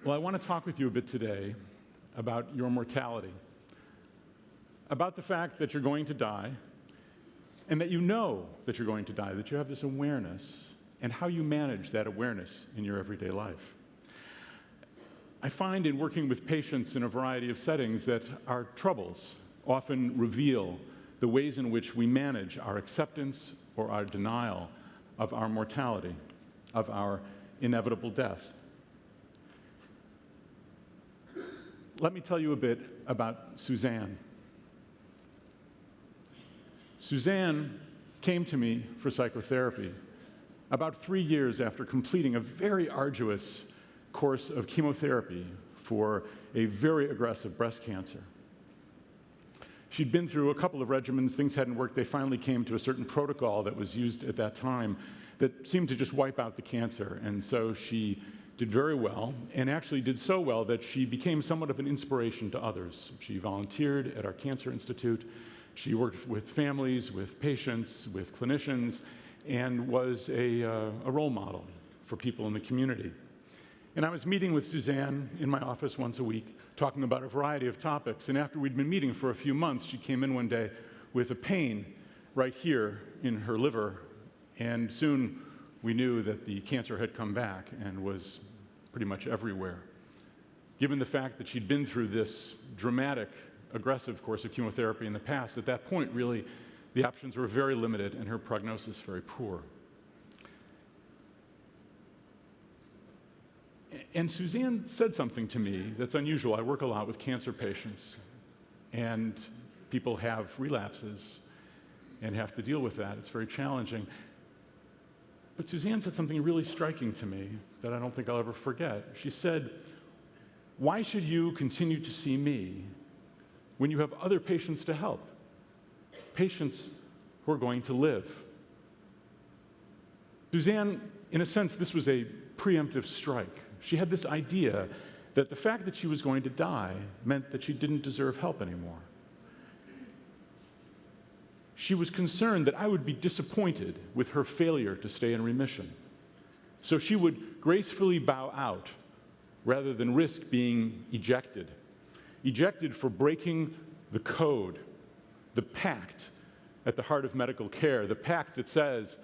Well, I want to talk with you a bit today about your mortality, about the fact that you're going to die, and that you know that you're going to die, that you have this awareness, and how you manage that awareness in your everyday life. I find in working with patients in a variety of settings that our troubles often reveal the ways in which we manage our acceptance or our denial of our mortality, of our inevitable death. Let me tell you a bit about Suzanne. Suzanne came to me for psychotherapy about 3 years after completing a very arduous course of chemotherapy for a very aggressive breast cancer. She'd been through a couple of regimens, things hadn't worked. They finally came to a certain protocol that was used at that time that seemed to just wipe out the cancer. And so she did very well, and actually did so well that she became somewhat of an inspiration to others. She volunteered at our Cancer Institute. She worked with families, with patients, with clinicians, and was a role model for people in the community. And I was meeting with Suzanne in my office once a week, talking about a variety of topics. And after we'd been meeting for a few months, she came in one day with a pain right here in her liver. And soon we knew that the cancer had come back and was pretty much everywhere. Given the fact that she'd been through this dramatic, aggressive course of chemotherapy in the past, at that point, really, the options were very limited and her prognosis very poor. And Suzanne said something to me that's unusual. I work a lot with cancer patients, and people have relapses and have to deal with that. It's very challenging. But Suzanne said something really striking to me that I don't think I'll ever forget. She said, "Why should you continue to see me when you have other patients to help? Patients who are going to live." Suzanne, in a sense, this was a preemptive strike. She had this idea that the fact that she was going to die meant that she didn't deserve help anymore. She was concerned that I would be disappointed with her failure to stay in remission. So she would gracefully bow out rather than risk being ejected. Ejected for breaking the code, the pact at the heart of medical care, the pact that says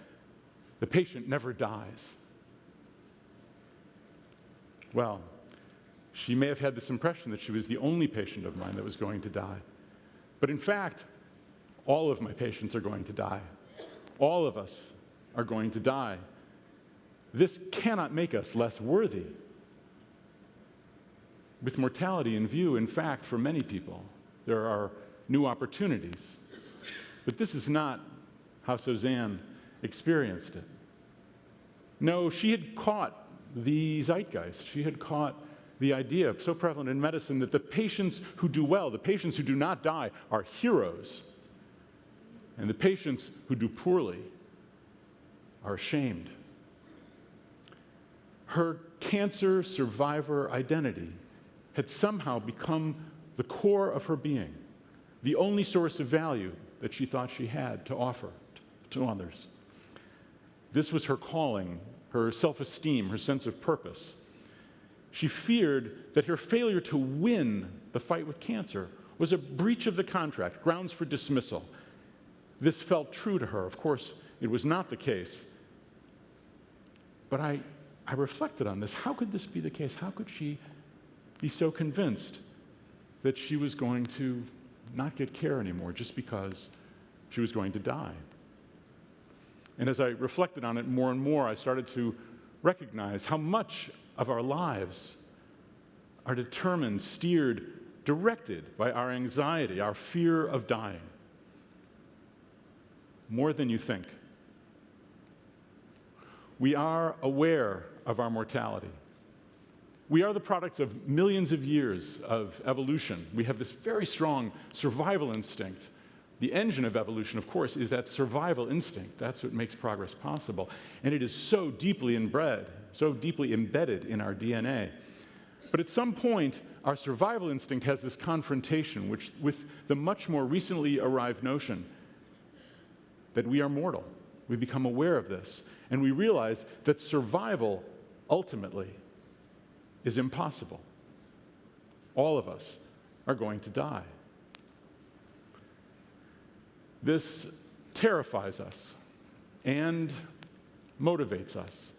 the patient never dies. Well, she may have had this impression that she was the only patient of mine that was going to die. But in fact, all of my patients are going to die. All of us are going to die. This cannot make us less worthy. With mortality in view, in fact, for many people, there are new opportunities. But this is not how Suzanne experienced it. No, she had caught the zeitgeist. She had caught the idea, so prevalent in medicine, that the patients who do well, the patients who do not die, are heroes. And the patients who do poorly are ashamed. Her cancer survivor identity had somehow become the core of her being, the only source of value that she thought she had to offer to others. This was her calling, her self-esteem, her sense of purpose. She feared that her failure to win the fight with cancer was a breach of the contract, grounds for dismissal. This felt true to her. Of course, it was not the case. But I reflected on this. How could this be the case? How could she be so convinced that she was going to not get care anymore just because she was going to die? And as I reflected on it more and more, I started to recognize how much of our lives are determined, steered, directed by our anxiety, our fear of dying. More than you think. We are aware of our mortality. We are the products of millions of years of evolution. We have this very strong survival instinct. The engine of evolution, of course, is that survival instinct. That's what makes progress possible. And it is so deeply inbred, so deeply embedded in our DNA. But at some point, our survival instinct has this confrontation with the much more recently arrived notion that we are mortal. We become aware of this, and we realize that survival ultimately is impossible. All of us are going to die. This terrifies us and motivates us.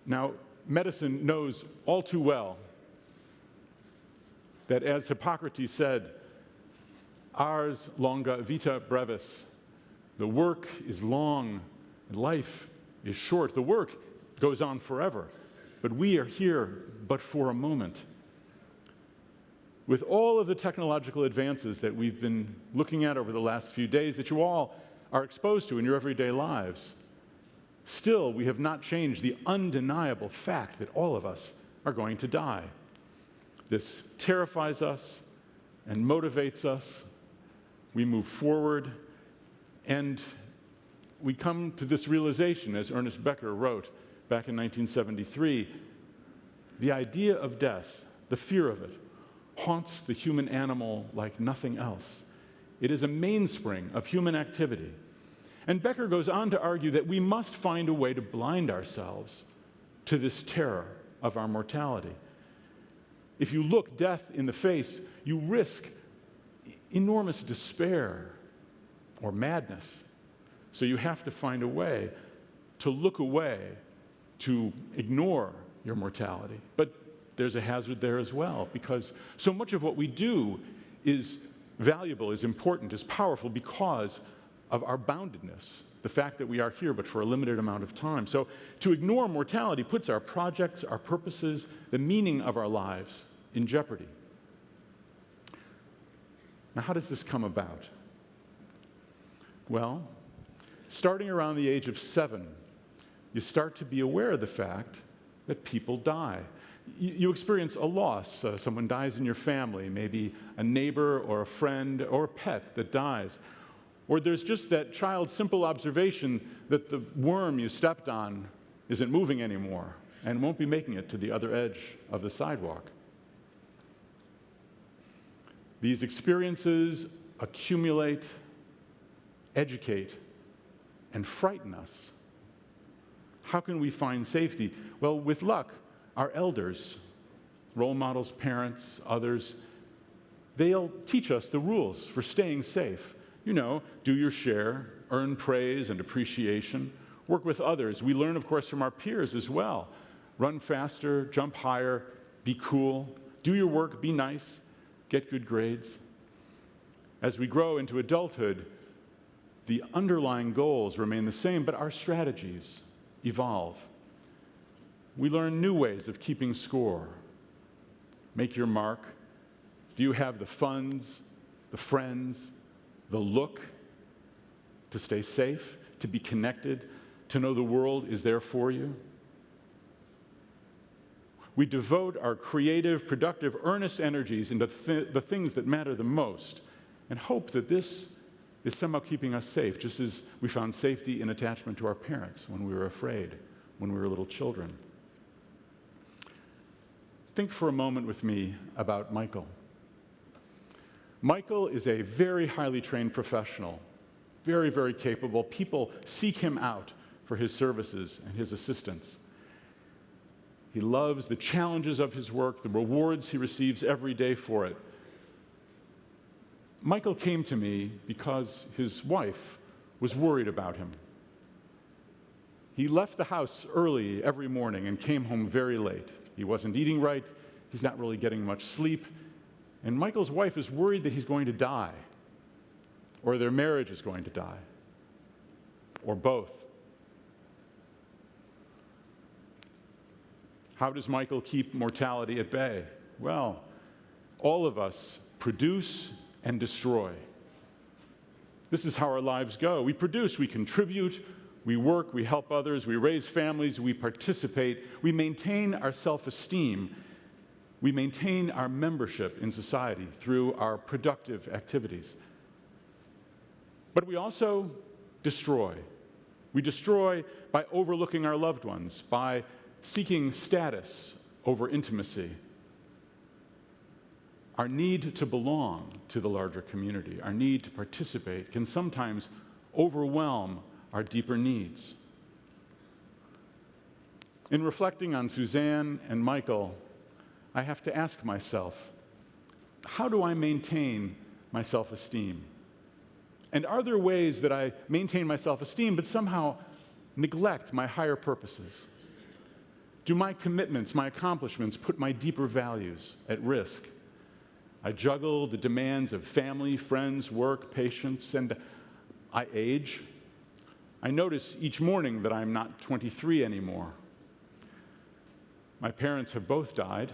Now, medicine knows all too well that, as Hippocrates said, ars longa vita brevis, the work is long and life is short. The work goes on forever, but we are here but for a moment. With all of the technological advances that we've been looking at over the last few days, that you all are exposed to in your everyday lives, still we have not changed the undeniable fact that all of us are going to die. This terrifies us and motivates us. We move forward, and we come to this realization, as Ernest Becker wrote back in 1973, the idea of death, the fear of it, haunts the human animal like nothing else. It is a mainspring of human activity. And Becker goes on to argue that we must find a way to blind ourselves to this terror of our mortality. If you look death in the face, you risk enormous despair or madness. So you have to find a way to look away, to ignore your mortality. But there's a hazard there as well, because so much of what we do is valuable, is important, is powerful because of our boundedness, the fact that we are here but for a limited amount of time. So to ignore mortality puts our projects, our purposes, the meaning of our lives in jeopardy. Now, how does this come about? Well, starting around the age of 7, you start to be aware of the fact that people die. You experience a loss. Someone dies in your family, maybe a neighbor or a friend or a pet that dies. Or there's just that child's simple observation that the worm you stepped on isn't moving anymore and won't be making it to the other edge of the sidewalk. These experiences accumulate, educate, and frighten us. How can we find safety? Well, with luck, our elders, role models, parents, others, they'll teach us the rules for staying safe. You know, do your share, earn praise and appreciation, work with others. We learn, of course, from our peers as well. Run faster, jump higher, be cool, do your work, be nice, get good grades. As we grow into adulthood, the underlying goals remain the same, but our strategies evolve. We learn new ways of keeping score. Make your mark. Do you have the funds, the friends, the look to stay safe, to be connected, to know the world is there for you? We devote our creative, productive, earnest energies into the things that matter the most and hope that this is somehow keeping us safe, just as we found safety in attachment to our parents when we were afraid, when we were little children. Think for a moment with me about Michael. Michael is a very highly trained professional, very, very capable. People seek him out for his services and his assistance. He loves the challenges of his work, the rewards he receives every day for it. Michael came to me because his wife was worried about him. He left the house early every morning and came home very late. He wasn't eating right, he's not really getting much sleep, and Michael's wife is worried that he's going to die, or their marriage is going to die, or both. How does Michael keep mortality at bay? Well, all of us produce and destroy. This is how our lives go. We produce, we contribute, we work, we help others, we raise families, we participate, we maintain our self-esteem, we maintain our membership in society through our productive activities. But we also destroy. We destroy by overlooking our loved ones, by seeking status over intimacy. Our need to belong to the larger community, our need to participate, can sometimes overwhelm our deeper needs. In reflecting on Suzanne and Michael, I have to ask myself, how do I maintain my self-esteem? And are there ways that I maintain my self-esteem but somehow neglect my higher purposes? Do my commitments, my accomplishments, put my deeper values at risk? I juggle the demands of family, friends, work, patients, and I age. I notice each morning that I'm not 23 anymore. My parents have both died.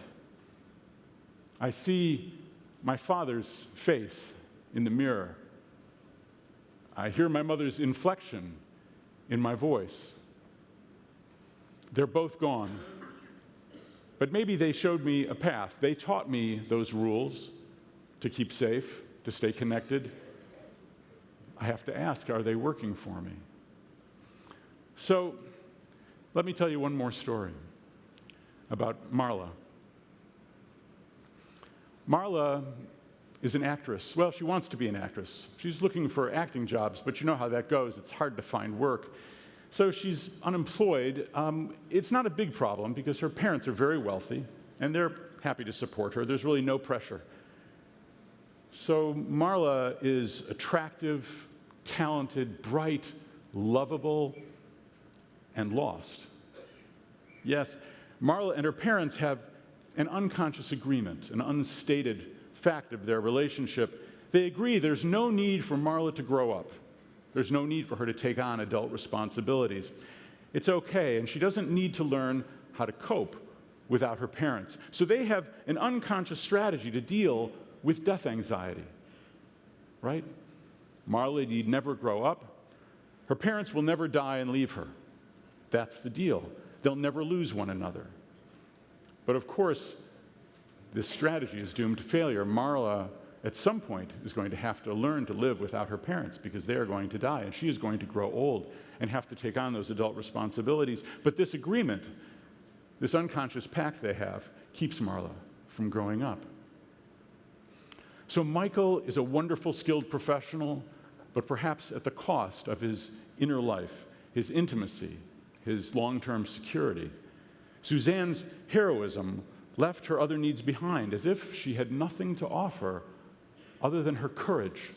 I see my father's face in the mirror. I hear my mother's inflection in my voice. They're both gone. But maybe they showed me a path. They taught me those rules to keep safe, to stay connected. I have to ask, are they working for me? So, let me tell you one more story about Marla. Marla is an actress. Well, she wants to be an actress. She's looking for acting jobs, but you know how that goes. It's hard to find work. So she's unemployed. It's not a big problem because her parents are very wealthy, and they're happy to support her. There's really no pressure. So Marla is attractive, talented, bright, lovable, and lost. Yes, Marla and her parents have an unconscious agreement, an unstated fact of their relationship. They agree there's no need for Marla to grow up. There's no need for her to take on adult responsibilities. It's okay, and she doesn't need to learn how to cope without her parents. So they have an unconscious strategy to deal with death anxiety, right? Marla need never grow up. Her parents will never die and leave her. That's the deal. They'll never lose one another. But of course, this strategy is doomed to failure. Marla, at some point, is going to have to learn to live without her parents because they are going to die, and she is going to grow old and have to take on those adult responsibilities. But this agreement, this unconscious pact they have, keeps Marla from growing up. So Michael is a wonderful, skilled professional, but perhaps at the cost of his inner life, his intimacy, his long-term security. Suzanne's heroism left her other needs behind, as if she had nothing to offer other than her courage.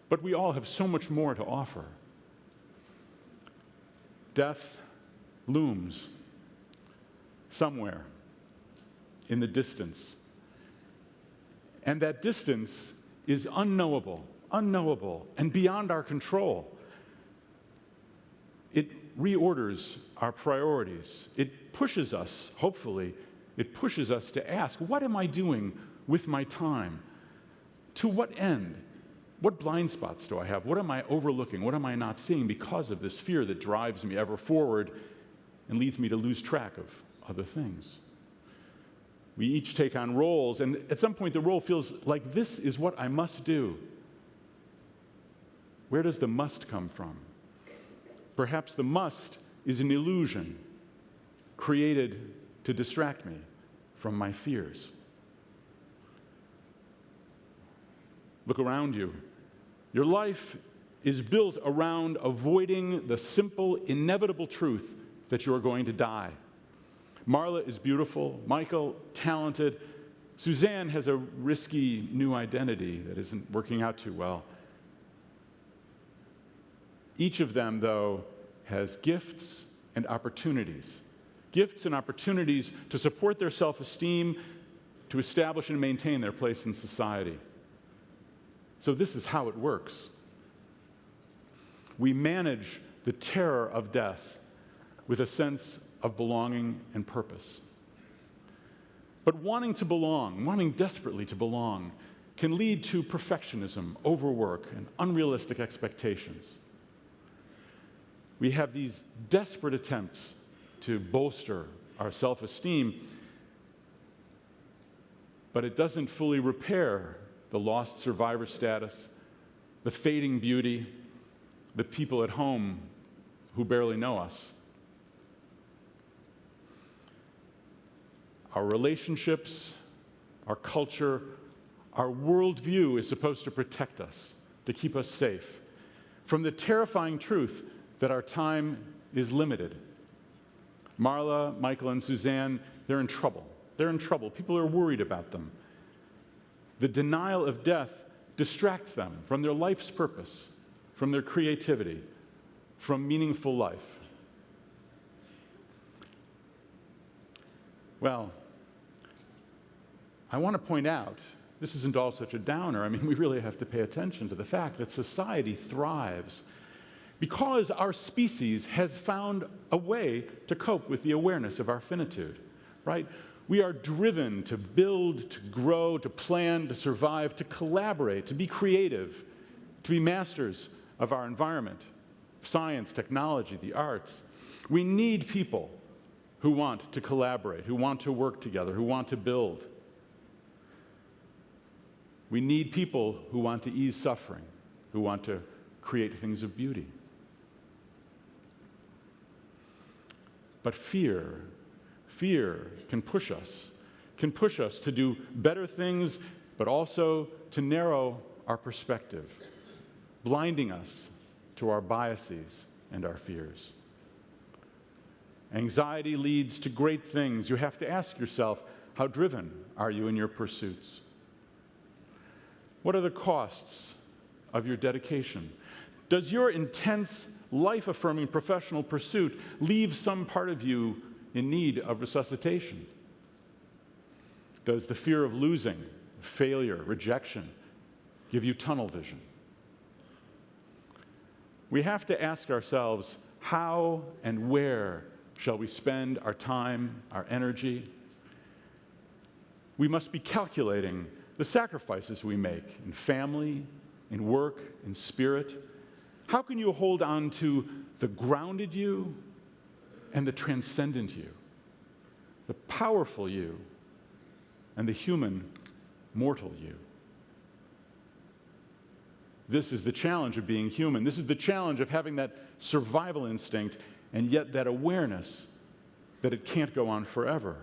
But we all have so much more to offer. Death looms somewhere in the distance. And that distance is unknowable, and beyond our control. It reorders our priorities. It pushes us, hopefully, it pushes us to ask, what am I doing with my time? To what end? What blind spots do I have? What am I overlooking? What am I not seeing because of this fear that drives me ever forward and leads me to lose track of other things? We each take on roles, and at some point the role feels like this is what I must do. Where does the must come from? Perhaps the must is an illusion created to distract me from my fears. Look around you. Your life is built around avoiding the simple, inevitable truth that you are going to die. Marla is beautiful, Michael, talented. Suzanne has a risky new identity that isn't working out too well. Each of them, though, has gifts and opportunities. Gifts and opportunities to support their self-esteem, to establish and maintain their place in society. So this is how it works. We manage the terror of death with a sense of belonging and purpose. But wanting to belong, wanting desperately to belong, can lead to perfectionism, overwork, and unrealistic expectations. We have these desperate attempts to bolster our self-esteem, but it doesn't fully repair the lost survivor status, the fading beauty, the people at home who barely know us. Our relationships, our culture, our worldview is supposed to protect us, to keep us safe from the terrifying truth that our time is limited. Marla, Michael, and Suzanne, they're in trouble. They're in trouble. People are worried about them. The denial of death distracts them from their life's purpose, from their creativity, from meaningful life. Well, I want to point out, this isn't all such a downer. I mean, we really have to pay attention to the fact that society thrives because our species has found a way to cope with the awareness of our finitude, right? We are driven to build, to grow, to plan, to survive, to collaborate, to be creative, to be masters of our environment, science, technology, the arts. We need people who want to collaborate, who want to work together, who want to build. We need people who want to ease suffering, who want to create things of beauty. But fear can push us to do better things, but also to narrow our perspective, blinding us to our biases and our fears. Anxiety leads to great things. You have to ask yourself, how driven are you in your pursuits? What are the costs of your dedication? Does your intense, life-affirming professional pursuit leave some part of you in need of resuscitation? Does the fear of losing, failure, rejection give you tunnel vision? We have to ask ourselves, how and where shall we spend our time, our energy? We must be calculating the sacrifices we make in family, in work, in spirit. How can you hold on to the grounded you and the transcendent you, the powerful you and the human, mortal you? This is the challenge of being human. This is the challenge of having that survival instinct and yet that awareness that it can't go on forever.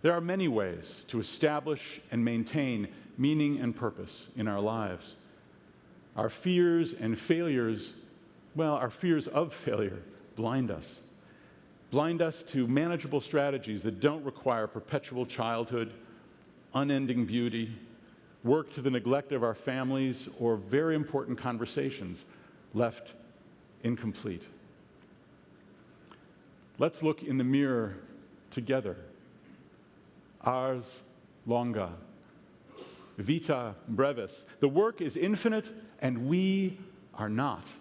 There are many ways to establish and maintain meaning and purpose in our lives. Our fears and failures, well, our fears of failure blind us. Blind us to manageable strategies that don't require perpetual childhood, unending beauty, work to the neglect of our families, or very important conversations left incomplete. Let's look in the mirror together. Ars longa, vita brevis. The work is infinite, and we are not.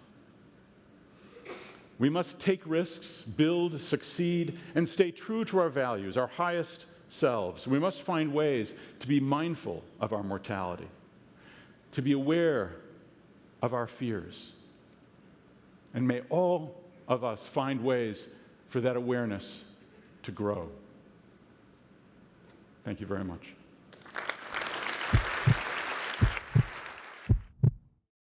We must take risks, build, succeed, and stay true to our values, our highest selves. We must find ways to be mindful of our mortality, to be aware of our fears. And may all of us find ways for that awareness to grow. Thank you very much.